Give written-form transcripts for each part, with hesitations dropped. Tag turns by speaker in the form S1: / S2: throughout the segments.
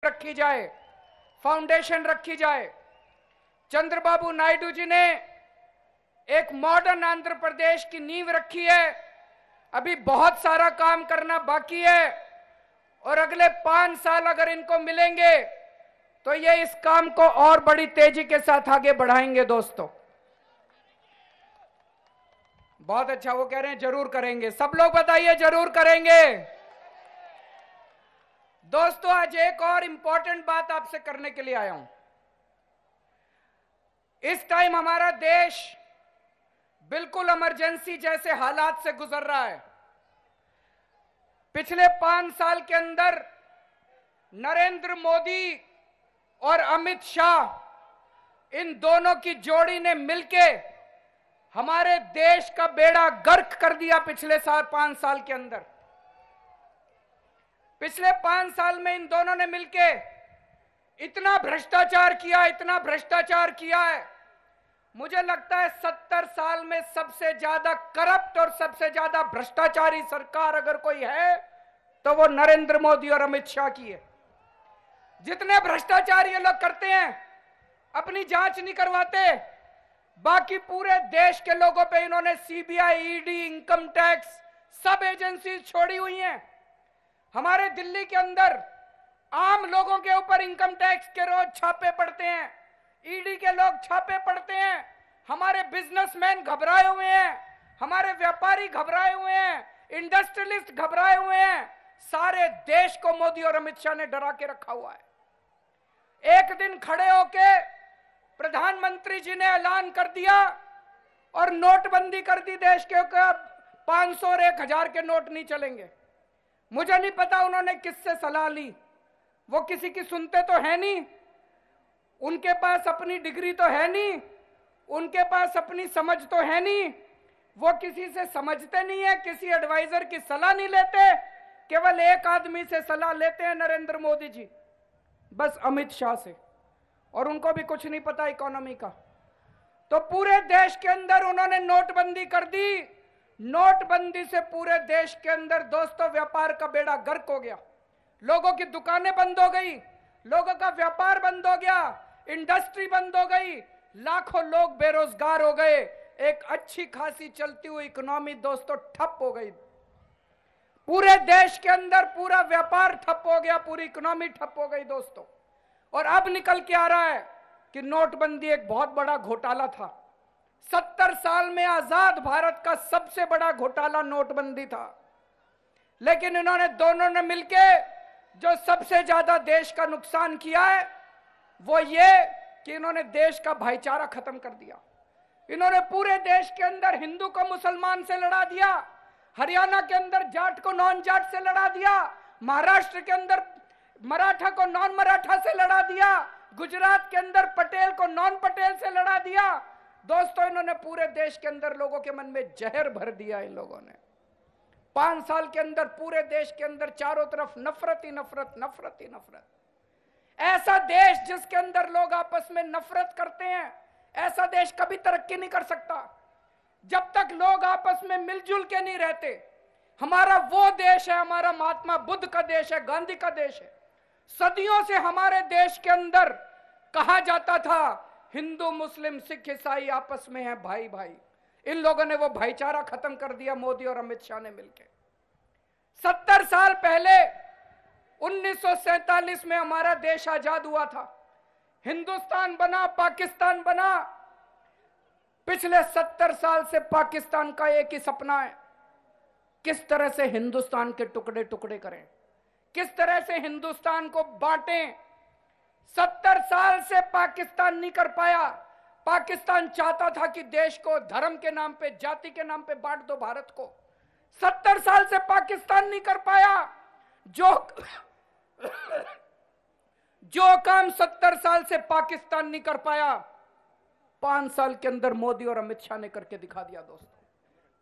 S1: रखी जाए, फाउंडेशन रखी जाए। चंद्रबाबू नायडू जी ने एक मॉडर्न आंध्र प्रदेश की नींव रखी है। अभी बहुत सारा काम करना बाकी है और अगले 5 साल अगर इनको मिलेंगे तो ये इस काम को और बड़ी तेजी के साथ आगे बढ़ाएंगे। दोस्तों बहुत अच्छा, वो कह रहे हैं जरूर करेंगे। सब लोग बताइए जरूर करेंगे। दोस्तों आज एक और इंपॉर्टेंट बात आपसे करने के लिए आया हूं। इस टाइम हमारा देश बिल्कुल इमरजेंसी जैसे हालात से गुजर रहा है। पिछले 5 साल के अंदर नरेंद्र मोदी और अमित शाह, इन दोनों की जोड़ी ने मिलके हमारे देश का बेड़ा गर्क कर दिया। पिछले 5 साल के अंदर, पिछले 5 साल में इन दोनों ने मिलके इतना भ्रष्टाचार किया, इतना भ्रष्टाचार किया है। मुझे लगता है 70 साल में सबसे ज्यादा करप्ट और सबसे ज्यादा भ्रष्टाचारी सरकार अगर कोई है तो वो नरेंद्र मोदी और अमित शाह की है। जितने भ्रष्टाचार ये लोग करते हैं, अपनी जांच नहीं करवाते, बाकी पूरे देश के लोगों पे इन्होंने सीबीआई, ईडी, इनकम टैक्स सब एजेंसी छोड़ी हुई हैं। हमारे दिल्ली के अंदर आम लोगों के ऊपर इनकम टैक्स के रोज छापे पड़ते हैं, ईडी के लोग छापे पड़ते हैं। हमारे बिजनेसमैन घबराए हुए हैं, हमारे व्यापारी घबराए हुए हैं, इंडस्ट्रियलिस्ट घबराए हुए हैं। सारे देश को मोदी और अमित शाह ने डरा के रखा हुआ है। एक दिन खड़े होके प्रधानमंत्री जी ने ऐलान कर दिया और नोटबंदी कर दी देश के ऊपर। 500 और 1000 के नोट नहीं चलेंगे। मुझे नहीं पता उन्होंने किससे सलाह ली, वो किसी की सुनते तो है नहीं, उनके पास अपनी डिग्री तो है नहीं, उनके पास अपनी समझ तो है नहीं, वो किसी से समझते नहीं है, किसी एडवाइजर की सलाह नहीं लेते, केवल एक आदमी से सलाह लेते हैं, नरेंद्र मोदी जी, बस अमित शाह से, और उनको भी कुछ नहीं पता इकोनॉमी का। तो पूरे देश के अंदर उन्होंने नोटबंदी कर दी। नोटबंदी से पूरे देश के अंदर दोस्तों व्यापार का बेड़ा गर्क हो गया। लोगों की दुकानें बंद हो गई, लोगों का व्यापार बंद हो गया, इंडस्ट्री बंद हो गई, लाखों लोग बेरोजगार हो गए। एक अच्छी खासी चलती हुई इकोनॉमी दोस्तों ठप हो गई। पूरे देश के अंदर पूरा व्यापार ठप हो गया, पूरी इकोनॉमी ठप हो गई दोस्तों। और अब निकल के आ रहा है कि नोटबंदी एक बहुत बड़ा घोटाला था। 70 साल में आजाद भारत का सबसे बड़ा घोटाला नोटबंदी था। लेकिन इन्होंने दोनों ने मिलके जो सबसे ज्यादा देश का नुकसान किया है वो ये कि इन्होंने देश का भाईचारा खत्म कर दिया। इन्होंने पूरे देश के अंदर हिंदू को मुसलमान से लड़ा दिया, हरियाणा के अंदर जाट को नॉन जाट से लड़ा दिया, महाराष्ट्र के अंदर मराठा को नॉन मराठा से लड़ा दिया, गुजरात के अंदर पटेल को नॉन पटेल से लड़ा दिया। दोस्तों इन्होंने पूरे देश के अंदर लोगों के मन में जहर भर दिया। इन लोगों ने 5 साल के अंदर पूरे देश के अंदर चारों तरफ नफरत ही नफरत, नफरत ही नफरत। ऐसा देश जिसके अंदर लोग आपस में नफरत करते हैं, ऐसा देश कभी तरक्की नहीं कर सकता जब तक लोग आपस में मिलजुल के नहीं रहते। हमारा वो देश है, हमारा महात्मा बुद्ध का देश है, गांधी का देश है। सदियों से हमारे देश के अंदर कहा जाता था हिंदू मुस्लिम सिख ईसाई आपस में है भाई भाई। इन लोगों ने वो भाईचारा खत्म कर दिया, मोदी और अमित शाह ने मिलकर। 70 साल पहले 1947 में हमारा देश आजाद हुआ था, हिंदुस्तान बना, पाकिस्तान बना। पिछले 70 साल से पाकिस्तान का एक ही सपना है, किस तरह से हिंदुस्तान के टुकड़े टुकड़े करें, किस तरह से हिंदुस्तान को बांटें। 70 साल से पाकिस्तान नहीं कर पाया। पाकिस्तान चाहता था कि देश को धर्म के नाम पे, जाति के नाम पे बांट दो भारत को। 70 साल से पाकिस्तान नहीं कर पाया। जो काम 70 साल से पाकिस्तान नहीं कर पाया, 5 साल के अंदर मोदी और अमित शाह ने करके दिखा दिया दोस्तों।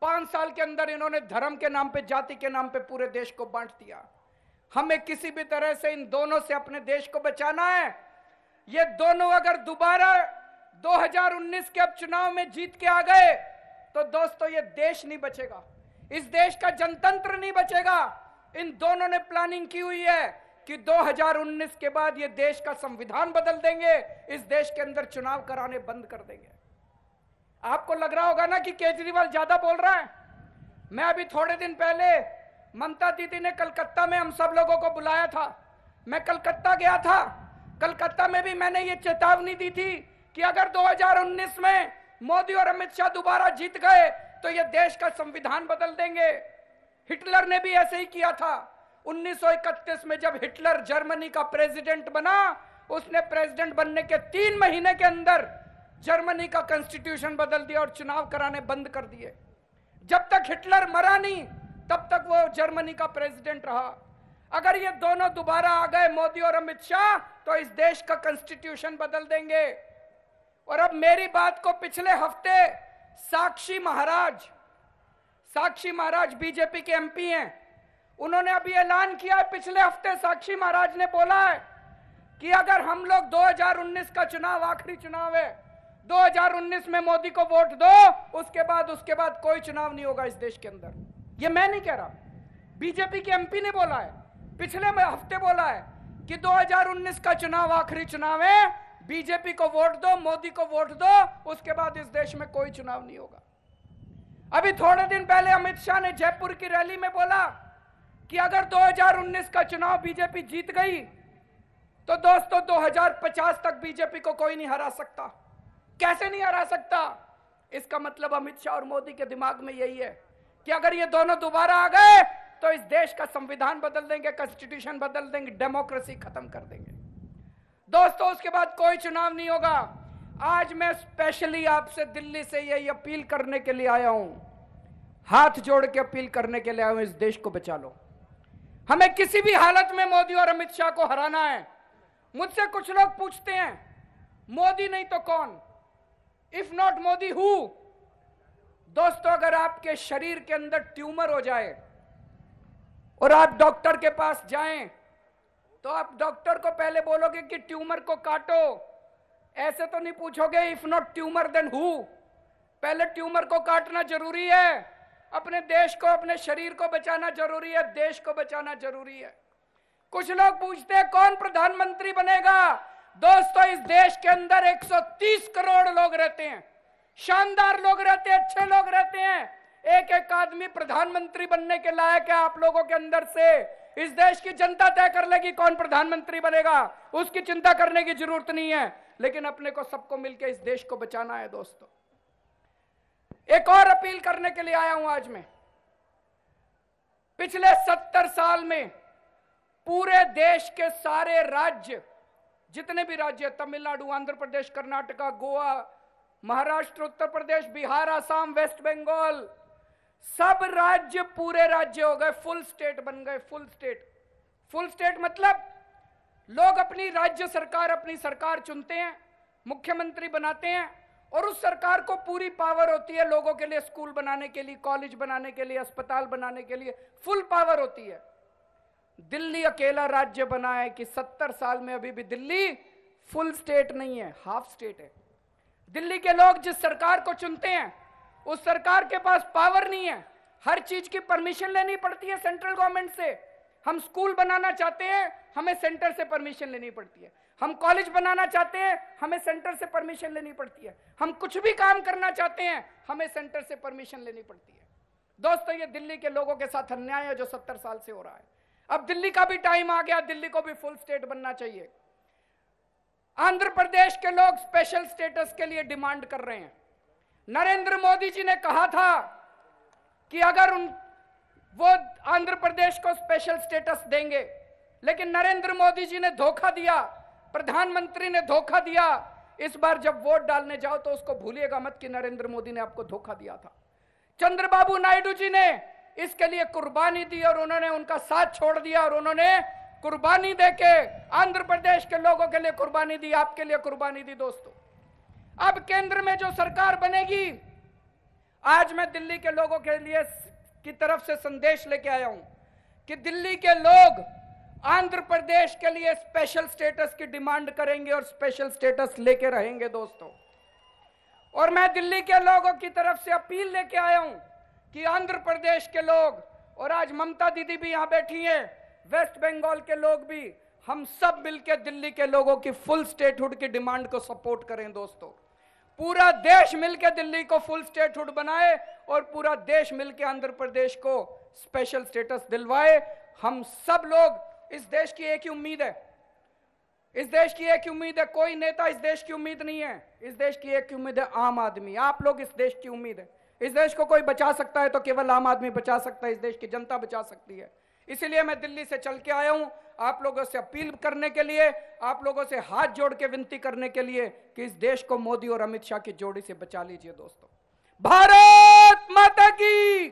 S1: 5 साल के अंदर इन्होंने धर्म के नाम पे, जाति के नाम पे पूरे देश को बांट दिया। हमें किसी भी तरह से इन दोनों से अपने देश को बचाना है। ये दोनों अगर दोबारा 2019 के अब चुनाव में जीत के आ गए तो दोस्तों ये देश नहीं बचेगा, इस देश का जनतंत्र नहीं बचेगा। इन दोनों ने प्लानिंग की हुई है कि 2019 के बाद ये देश का संविधान बदल देंगे, इस देश के अंदर चुनाव कराने बंद कर देंगे। आपको लग रहा होगा ना कि केजरीवाल ज्यादा बोल रहा है। मैं अभी थोड़े दिन पहले ममता दीदी ने कलकत्ता में हम सब लोगों को बुलाया था, मैं कलकत्ता गया था। कलकत्ता में भी मैंने ये चेतावनी दी थी कि अगर 2019 में मोदी और अमित शाह दोबारा जीत गए तो ये देश का संविधान बदल देंगे। हिटलर ने भी ऐसे ही किया था। 1931 में जब हिटलर जर्मनी का प्रेसिडेंट बना, उसने प्रेसिडेंट बनने के 3 महीने के अंदर जर्मनी का कॉन्स्टिट्यूशन बदल दिया और चुनाव कराने बंद कर दिए। जब तक हिटलर मरा नहीं तब तक वो जर्मनी का प्रेसिडेंट रहा। अगर ये दोनों दोबारा आ गए, मोदी और अमित शाह, तो इस देश का कॉन्स्टिट्यूशन बदल देंगे। और अब मेरी बात को पिछले हफ्ते साक्षी महाराज बीजेपी के एमपी हैं, उन्होंने अभी ऐलान किया है। पिछले हफ्ते साक्षी महाराज ने बोला है कि अगर हम लोग 2019 का चुनाव आखिरी चुनाव है, 2019 में मोदी को वोट दो, उसके बाद कोई चुनाव नहीं होगा इस देश के अंदर। ये मैं नहीं कह रहा, बीजेपी के एमपी ने बोला है, पिछले हफ्ते बोला है कि 2019 का चुनाव आखिरी चुनाव है, बीजेपी को वोट दो, मोदी को वोट दो, उसके बाद इस देश में कोई चुनाव नहीं होगा। अभी थोड़े दिन पहले अमित शाह ने जयपुर की रैली में बोला कि अगर 2019 का चुनाव बीजेपी जीत गई तो दोस्तों 2050 तक बीजेपी को कोई नहीं हरा सकता। कैसे नहीं हरा सकता? इसका मतलब अमित शाह और मोदी के दिमाग में यही है कि अगर ये दोनों दोबारा आ गए तो इस देश का संविधान बदल देंगे, कॉन्स्टिट्यूशन बदल देंगे, डेमोक्रेसी खत्म कर देंगे। दोस्तों उसके बाद कोई चुनाव नहीं होगा। आज मैं स्पेशली आपसे दिल्ली से यही अपील करने के लिए आया हूं, हाथ जोड़ के अपील करने के लिए आया हूं, इस देश को बचा लो। हमें किसी भी हालत में मोदी और अमित शाह को हराना है। मुझसे कुछ लोग पूछते हैं मोदी नहीं तो कौन, इफ नॉट मोदी हु? दोस्तों अगर आपके शरीर के अंदर ट्यूमर हो जाए और आप डॉक्टर के पास जाएं तो आप डॉक्टर को पहले बोलोगे कि ट्यूमर को काटो, ऐसे तो नहीं पूछोगे if not tumour then who. पहले ट्यूमर को काटना जरूरी है। अपने देश को, अपने शरीर को बचाना जरूरी है, देश को बचाना जरूरी है। कुछ लोग पूछते हैं कौन प्रधानमंत्री बनेगा। दोस्तों इस देश के अंदर 130 करोड़ लोग रहते हैं, शानदार लोग रहते हैं, अच्छे लोग रहते हैं। एक एक आदमी प्रधानमंत्री बनने के लायक है। आप लोगों के अंदर से इस देश की जनता तय कर लेगी कौन प्रधानमंत्री बनेगा, उसकी चिंता करने की जरूरत नहीं है। लेकिन अपने को सबको मिलकर इस देश को बचाना है। दोस्तों एक और अपील करने के लिए आया हूं आज मैं। पिछले 70 साल में पूरे देश के सारे राज्य, जितने भी राज्य, तमिलनाडु, आंध्र प्रदेश, कर्नाटका, गोवा, महाराष्ट्र, उत्तर प्रदेश, बिहार, आसाम, वेस्ट बंगाल, सब राज्य पूरे राज्य हो गए, फुल स्टेट बन गए। फुल स्टेट मतलब लोग अपनी राज्य सरकार, अपनी सरकार चुनते हैं, मुख्यमंत्री बनाते हैं और उस सरकार को पूरी पावर होती है लोगों के लिए, स्कूल बनाने के लिए, कॉलेज बनाने के लिए, अस्पताल बनाने के लिए फुल पावर होती है। दिल्ली अकेला राज्य बना है कि 70 साल में अभी भी दिल्ली फुल स्टेट नहीं है, हाफ स्टेट है। दिल्ली के लोग जिस सरकार को चुनते हैं उस सरकार के पास पावर नहीं है। हर चीज की परमिशन लेनी पड़ती है सेंट्रल गवर्नमेंट से। हम स्कूल बनाना चाहते हैं, हमें सेंटर से परमिशन लेनी पड़ती है। हम कॉलेज बनाना चाहते हैं, हमें सेंटर से परमिशन लेनी पड़ती है। हम कुछ भी काम करना चाहते हैं, हमें सेंटर से परमिशन लेनी पड़ती है। दोस्तों ये दिल्ली के लोगों के साथ अन्याय है जो 70 साल से हो रहा है। अब दिल्ली का भी टाइम आ गया, दिल्ली को भी फुल स्टेट बनना चाहिए। आंध्र प्रदेश के लोग स्पेशल स्टेटस के लिए डिमांड कर रहे हैं। नरेंद्र मोदी जी ने कहा था कि अगर वो आंध्र प्रदेश को स्पेशल स्टेटस देंगे, लेकिन नरेंद्र मोदी जी ने धोखा दिया, प्रधानमंत्री ने धोखा दिया। इस बार जब वोट डालने जाओ तो उसको भूलिएगा मत कि नरेंद्र मोदी ने आपको धोखा दिया था। चंद्रबाबू नायडू जी ने इसके लिए कुर्बानी दी और उन्होंने उनका साथ छोड़ दिया और उन्होंने कुर्बानी देके आंध्र प्रदेश के लोगों के लिए कुर्बानी दी, आपके लिए कुर्बानी दी। दोस्तों अब केंद्र में जो सरकार बनेगी, आज मैं दिल्ली के लोगों के लिए की तरफ से संदेश लेके आया हूं कि दिल्ली के लोग आंध्र प्रदेश के लिए स्पेशल स्टेटस की डिमांड करेंगे और स्पेशल स्टेटस लेके रहेंगे। दोस्तों और मैं दिल्ली के लोगों की तरफ से अपील लेके आया हूं कि आंध्र प्रदेश के लोग, और आज ममता दीदी भी यहां बैठी हैं, वेस्ट बंगाल के लोग भी, हम सब मिलकर दिल्ली के लोगों की फुल स्टेटहुड की डिमांड को सपोर्ट करें दोस्तों। पूरा देश मिलकर दिल्ली को फुल स्टेटहुड बनाए और पूरा देश मिलकर आंध्र प्रदेश को स्पेशल स्टेटस दिलवाए। हम सब लोग, इस देश की एक ही उम्मीद है, इस देश की एक ही उम्मीद है, कोई नेता इस देश की उम्मीद नहीं है, इस देश की एक ही उम्मीद है, आम आदमी। आप लोग इस देश की उम्मीद है। इस देश को कोई बचा सकता है तो केवल आम आदमी बचा सकता है, इस देश की जनता बचा सकती है। इसीलिए मैं दिल्ली से चल के आया हूं, आप लोगों से अपील करने के लिए, आप लोगों से हाथ जोड़ के विनती करने के लिए कि इस देश को मोदी और अमित शाह की जोड़ी से बचा लीजिए दोस्तों। भारत माता की